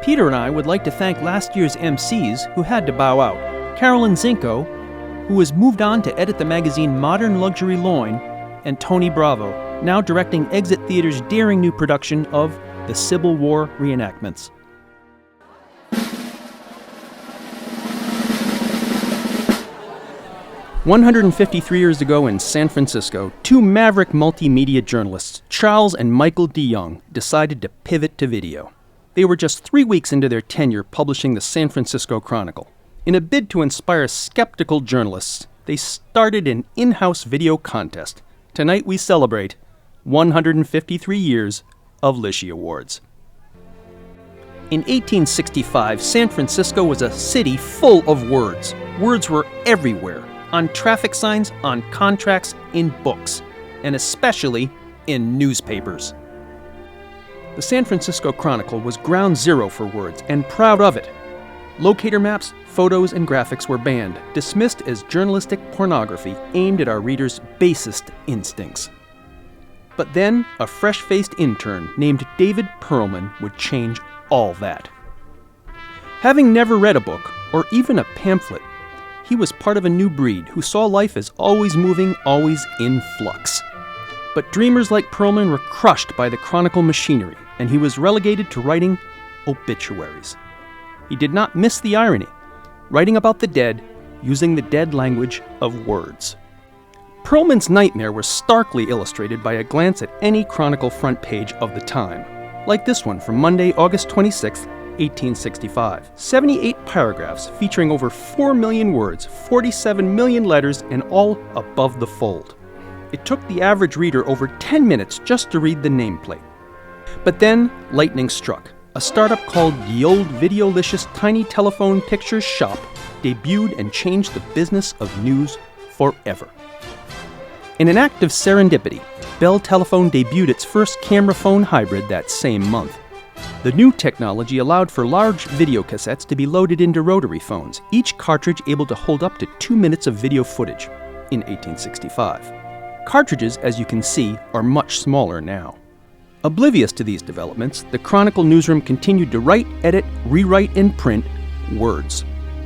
Peter and I would like to thank last year's MCs who had to bow out. Carolyn Zinko, who has moved on to edit the magazine Modern Luxury Loin, and Tony Bravo, now directing Exit Theater's daring new production of the Civil War reenactments. "153 years ago in San Francisco, two maverick multimedia journalists, Charles and Michael DeYoung, decided to pivot to video. They were just 3 weeks into their tenure publishing the San Francisco Chronicle. In a bid to inspire skeptical journalists, they started an in-house video contest. Tonight we celebrate 153 years of Lishys Awards. In 1865, San Francisco was a city full of words. Words were everywhere. On traffic signs, on contracts, in books, and especially in newspapers. The San Francisco Chronicle was ground zero for words, and proud of it. Locator maps, photos, and graphics were banned, dismissed as journalistic pornography aimed at our readers' basest instincts. But then, a fresh-faced intern named David Perlman would change all that. Having never read a book, or even a pamphlet, he was part of a new breed who saw life as always moving, always in flux. But dreamers like Perlman were crushed by the Chronicle machinery, and he was relegated to writing obituaries. He did not miss the irony, writing about the dead, using the dead language of words. Perlman's nightmare was starkly illustrated by a glance at any Chronicle front page of the time, like this one from Monday, August 26th, 1865. 78 paragraphs featuring over 4 million words, 47 million letters, and all above the fold. It took the average reader over 10 minutes just to read the nameplate. But then, lightning struck. A startup called the Old Videolicious Tiny Telephone Pictures Shop debuted and changed the business of news forever. In an act of serendipity, Bell Telephone debuted its first camera phone hybrid that same month. The new technology allowed for large video cassettes to be loaded into rotary phones, each cartridge able to hold up to 2 minutes of video footage in 1865. Cartridges, as you can see, are much smaller now. Oblivious to these developments, the Chronicle newsroom continued to write, edit, rewrite, and print words.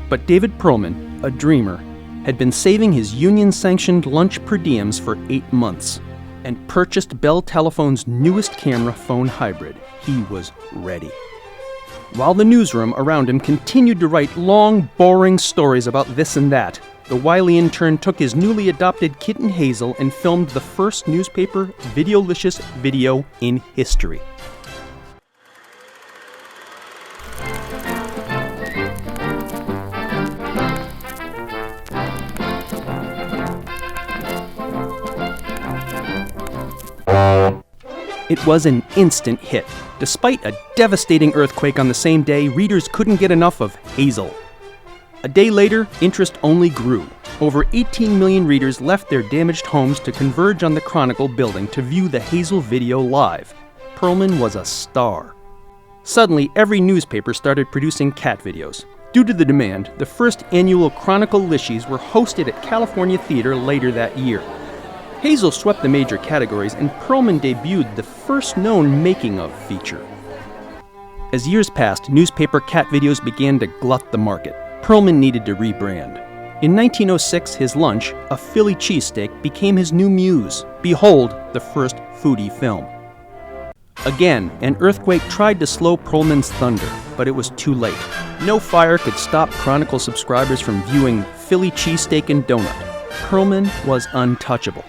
But David Perlman, a dreamer, had been saving his union-sanctioned lunch per diems for 8 months and purchased Bell Telephone's newest camera phone hybrid. He was ready. While the newsroom around him continued to write long, boring stories about this and that, the wily intern took his newly adopted kitten Hazel and filmed the first newspaper Videolicious video in history. It was an instant hit. Despite a devastating earthquake on the same day, readers couldn't get enough of Hazel. A day later, interest only grew. Over 18 million readers left their damaged homes to converge on the Chronicle building to view the Hazel video live. Perlman was a star. Suddenly, every newspaper started producing cat videos. Due to the demand, the first annual Chronicle Lishys were hosted at California Theater later that year. Hazel swept the major categories, and Perlman debuted the first known making-of feature. As years passed, newspaper cat videos began to glut the market. Perlman needed to rebrand. In 1906, his lunch, a Philly cheesesteak, became his new muse. Behold, the first foodie film. Again, an earthquake tried to slow Perlman's thunder, but it was too late. No fire could stop Chronicle subscribers from viewing Philly cheesesteak and donut. Perlman was untouchable.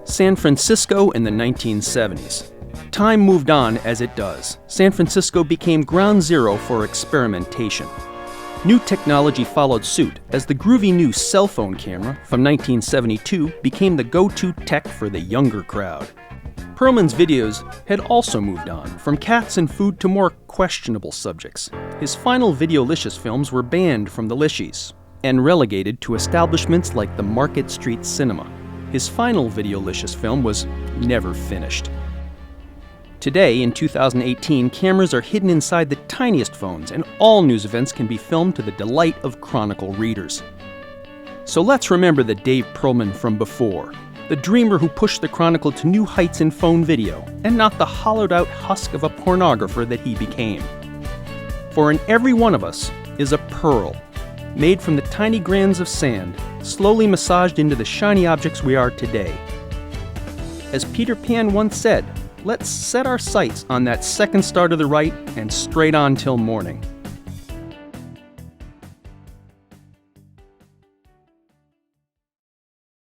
San Francisco in the 1970s. Time moved on as it does. San Francisco became ground zero for experimentation. New technology followed suit as the groovy new cell phone camera from 1972 became the go-to tech for the younger crowd. Perlman's videos had also moved on, from cats and food to more questionable subjects. His final Videolicious films were banned from the Lishys and relegated to establishments like the Market Street Cinema. His final Videolicious film was never finished. Today, in 2018, cameras are hidden inside the tiniest phones, and all news events can be filmed to the delight of Chronicle readers. So let's remember the Dave Perlman from before. the dreamer who pushed the Chronicle to new heights in phone video, and not the hollowed-out husk of a pornographer that he became. For in every one of us is a pearl, made from the tiny grains of sand, slowly massaged into the shiny objects we are today. As Peter Pan once said, let's set our sights on that second star to the right and straight on till morning.